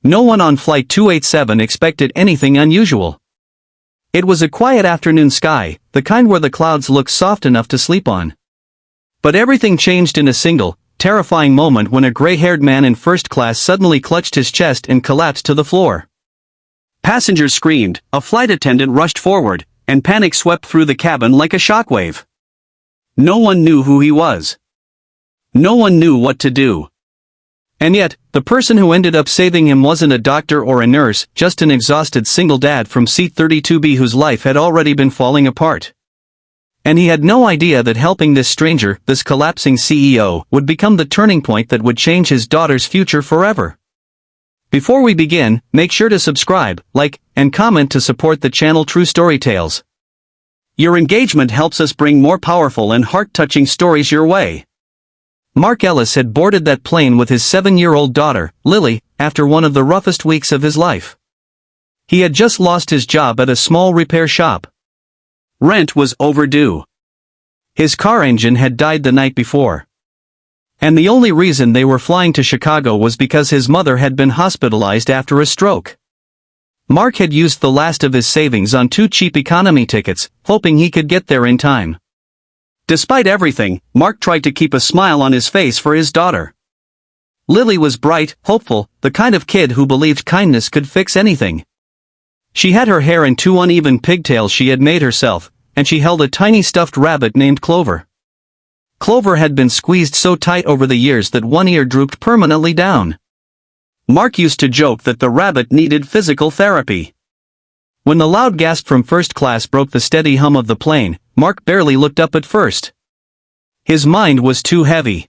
No one on Flight 287 expected anything unusual. It was a quiet afternoon sky, the kind where the clouds look soft enough to sleep on. But everything changed in a single, terrifying moment when a gray-haired man in first class suddenly clutched his chest and collapsed to the floor. Passengers screamed, a flight attendant rushed forward, and panic swept through the cabin like a shockwave. No one knew who he was. No one knew what to do. And yet, the person who ended up saving him wasn't a doctor or a nurse, just an exhausted single dad from seat 32B whose life had already been falling apart. And he had no idea that helping this stranger, this collapsing CEO, would become the turning point that would change his daughter's future forever. Before we begin, make sure to subscribe, like, and comment to support the channel True Story Tales. Your engagement helps us bring more powerful and heart-touching stories your way. Mark Ellis had boarded that plane with his 7-year-old daughter, Lily, after one of the roughest weeks of his life. He had just lost his job at a small repair shop. Rent was overdue. His car engine had died the night before. And the only reason they were flying to Chicago was because his mother had been hospitalized after a stroke. Mark had used the last of his savings on 2 cheap economy tickets, hoping he could get there in time. Despite everything, Mark tried to keep a smile on his face for his daughter. Lily was bright, hopeful, the kind of kid who believed kindness could fix anything. She had her hair in 2 uneven pigtails she had made herself, and she held a tiny stuffed rabbit named Clover. Clover had been squeezed so tight over the years that one ear drooped permanently down. Mark used to joke that the rabbit needed physical therapy. When the loud gasp from first class broke the steady hum of the plane, Mark barely looked up at first. His mind was too heavy.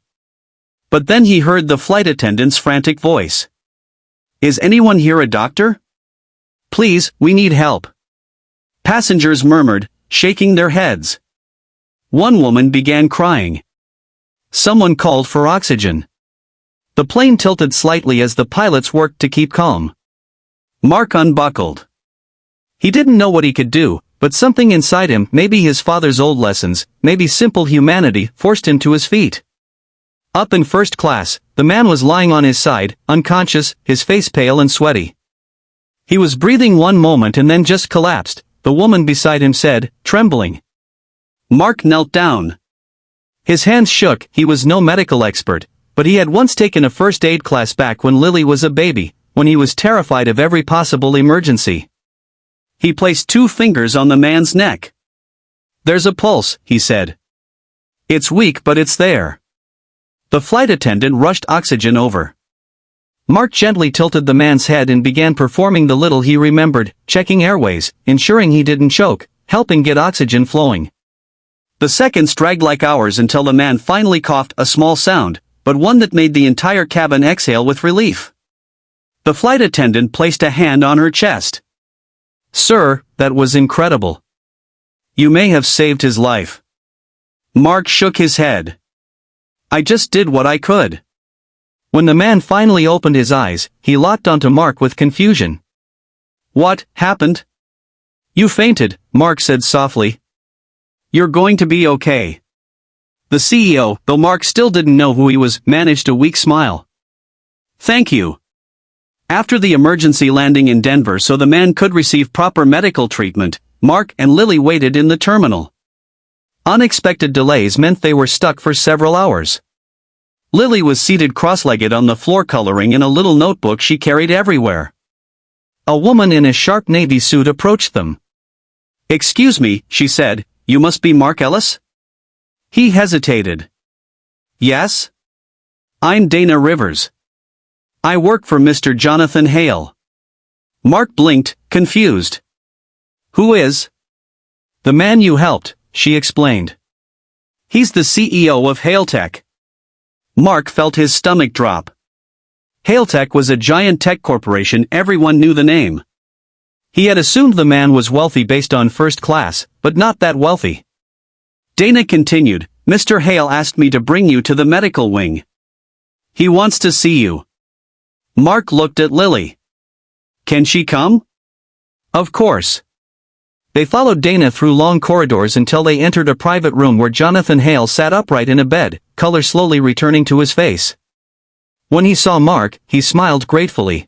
But then he heard the flight attendant's frantic voice. "Is anyone here a doctor? Please, we need help." Passengers murmured, shaking their heads. One woman began crying. Someone called for oxygen. The plane tilted slightly as the pilots worked to keep calm. Mark unbuckled. He didn't know what he could do, but something inside him, maybe his father's old lessons, maybe simple humanity, forced him to his feet. Up in first class, the man was lying on his side, unconscious, his face pale and sweaty. He was breathing one moment and then just collapsed, the woman beside him said, trembling. Mark knelt down. His hands shook. He was no medical expert, but he had once taken a first aid class back when Lily was a baby, when he was terrified of every possible emergency. He placed 2 fingers on the man's neck. "There's a pulse," he said. "It's weak but it's there." The flight attendant rushed oxygen over. Mark gently tilted the man's head and began performing the little he remembered, checking airways, ensuring he didn't choke, helping get oxygen flowing. The seconds dragged like hours until the man finally coughed, a small sound, but one that made the entire cabin exhale with relief. The flight attendant placed a hand on her chest. "Sir, that was incredible. You may have saved his life." Mark shook his head. "I just did what I could." When the man finally opened his eyes, he locked onto Mark with confusion. "What happened?" "You fainted," Mark said softly. "You're going to be okay." The CEO, though Mark still didn't know who he was, managed a weak smile. "Thank you." After the emergency landing in Denver so the man could receive proper medical treatment, Mark and Lily waited in the terminal. Unexpected delays meant they were stuck for several hours. Lily was seated cross-legged on the floor coloring in a little notebook she carried everywhere. A woman in a sharp navy suit approached them. "Excuse me," she said, "you must be Mark Ellis?" He hesitated. "Yes? I'm Dana Rivers. I work for Mr. Jonathan Hale." Mark blinked, confused. "Who is?" "The man you helped," she explained. "He's the CEO of HaleTech." Mark felt his stomach drop. HaleTech was a giant tech corporation, everyone knew the name. He had assumed the man was wealthy based on first class, but not that wealthy. Dana continued, "Mr. Hale asked me to bring you to the medical wing. He wants to see you." Mark looked at Lily. "Can she come?" "Of course." They followed Dana through long corridors until they entered a private room where Jonathan Hale sat upright in a bed, color slowly returning to his face. When he saw Mark, he smiled gratefully.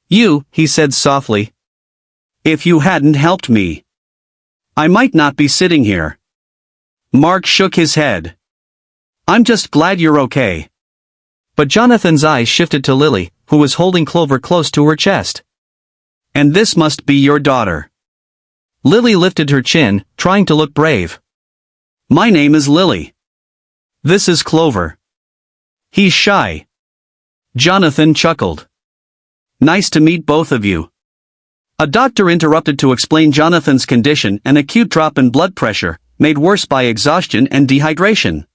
He said softly. If you hadn't helped me, I might not be sitting here. Mark shook his head. I'm just glad you're okay. But Jonathan's eyes shifted to Lily, who was holding Clover close to her chest. And this must be your daughter. Lily lifted her chin, trying to look brave. My name is Lily. This is Clover. He's shy. Jonathan chuckled. Nice to meet both of you. A doctor interrupted to explain Jonathan's condition, an acute drop in blood pressure, made worse by exhaustion and dehydration.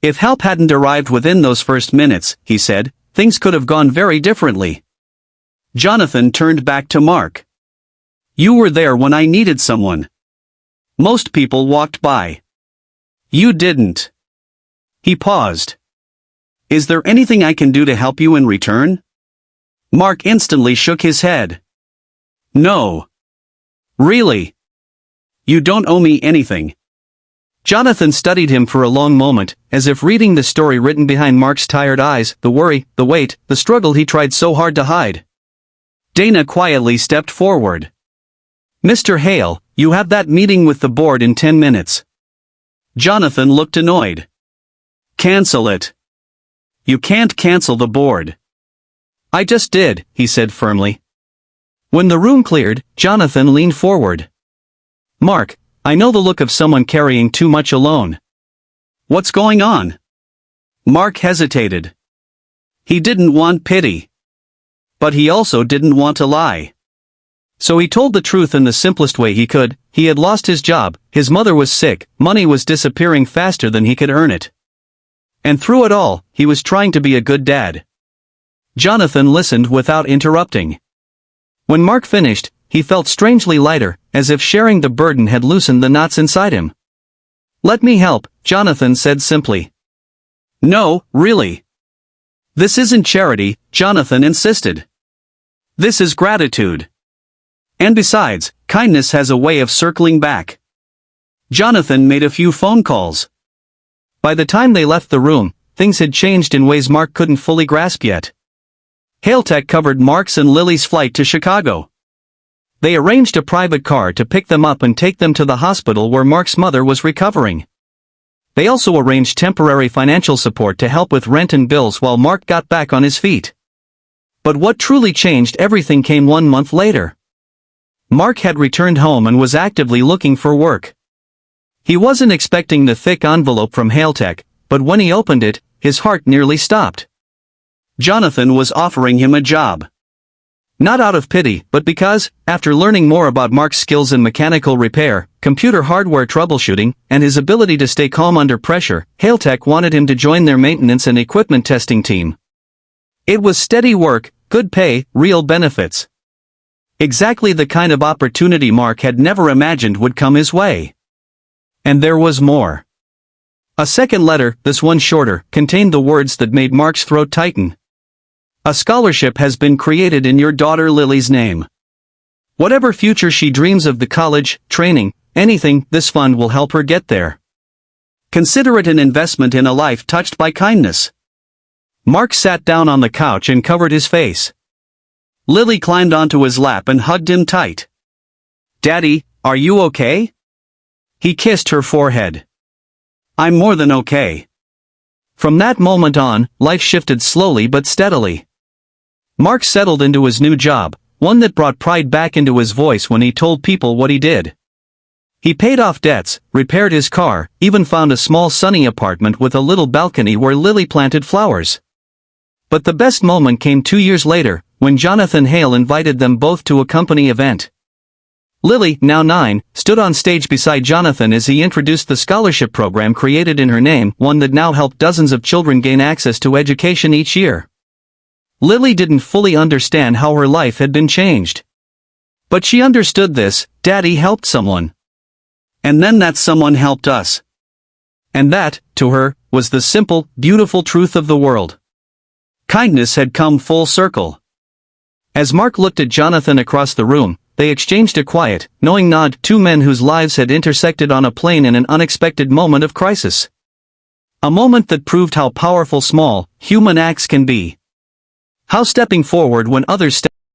If help hadn't arrived within those first minutes, he said, things could have gone very differently. Jonathan turned back to Mark. You were there when I needed someone. Most people walked by. You didn't. He paused. Is there anything I can do to help you in return? Mark instantly shook his head. No. Really? You don't owe me anything. Jonathan studied him for a long moment, as if reading the story written behind Mark's tired eyes, the worry, the weight, the struggle he tried so hard to hide. Dana quietly stepped forward. Mr. Hale, you have that meeting with the board in 10 minutes. Jonathan looked annoyed. Cancel it. You can't cancel the board. I just did, he said firmly. When the room cleared, Jonathan leaned forward. Mark, I know the look of someone carrying too much alone. What's going on? Mark hesitated. He didn't want pity. But he also didn't want to lie. So he told the truth in the simplest way he could. He had lost his job, his mother was sick, money was disappearing faster than he could earn it. And through it all, he was trying to be a good dad. Jonathan listened without interrupting. When Mark finished, he felt strangely lighter, as if sharing the burden had loosened the knots inside him. Let me help, Jonathan said simply. No, really. This isn't charity, Jonathan insisted. This is gratitude. And besides, kindness has a way of circling back. Jonathan made a few phone calls. By the time they left the room, things had changed in ways Mark couldn't fully grasp yet. Haletech covered Mark's and Lily's flight to Chicago. They arranged a private car to pick them up and take them to the hospital where Mark's mother was recovering. They also arranged temporary financial support to help with rent and bills while Mark got back on his feet. But what truly changed everything came 1 month later. Mark had returned home and was actively looking for work. He wasn't expecting the thick envelope from Haletech, but when he opened it, his heart nearly stopped. Jonathan was offering him a job. Not out of pity, but because, after learning more about Mark's skills in mechanical repair, computer hardware troubleshooting, and his ability to stay calm under pressure, Haletech wanted him to join their maintenance and equipment testing team. It was steady work, good pay, real benefits. Exactly the kind of opportunity Mark had never imagined would come his way. And there was more. A second letter, this one shorter, contained the words that made Mark's throat tighten. A scholarship has been created in your daughter Lily's name. Whatever future she dreams of, the college, training, anything, this fund will help her get there. Consider it an investment in a life touched by kindness. Mark sat down on the couch and covered his face. Lily climbed onto his lap and hugged him tight. Daddy, are you okay? He kissed her forehead. I'm more than okay. From that moment on, life shifted slowly but steadily. Mark settled into his new job, one that brought pride back into his voice when he told people what he did. He paid off debts, repaired his car, even found a small sunny apartment with a little balcony where Lily planted flowers. But the best moment came 2 years later, when Jonathan Hale invited them both to a company event. Lily, now 9, stood on stage beside Jonathan as he introduced the scholarship program created in her name, one that now helped dozens of children gain access to education each year. Lily didn't fully understand how her life had been changed. But she understood this: Daddy helped someone. And then that someone helped us. And that, to her, was the simple, beautiful truth of the world. Kindness had come full circle. As Mark looked at Jonathan across the room, they exchanged a quiet, knowing nod, two men whose lives had intersected on a plane in an unexpected moment of crisis. A moment that proved how powerful small, human acts can be. How stepping forward when others stepped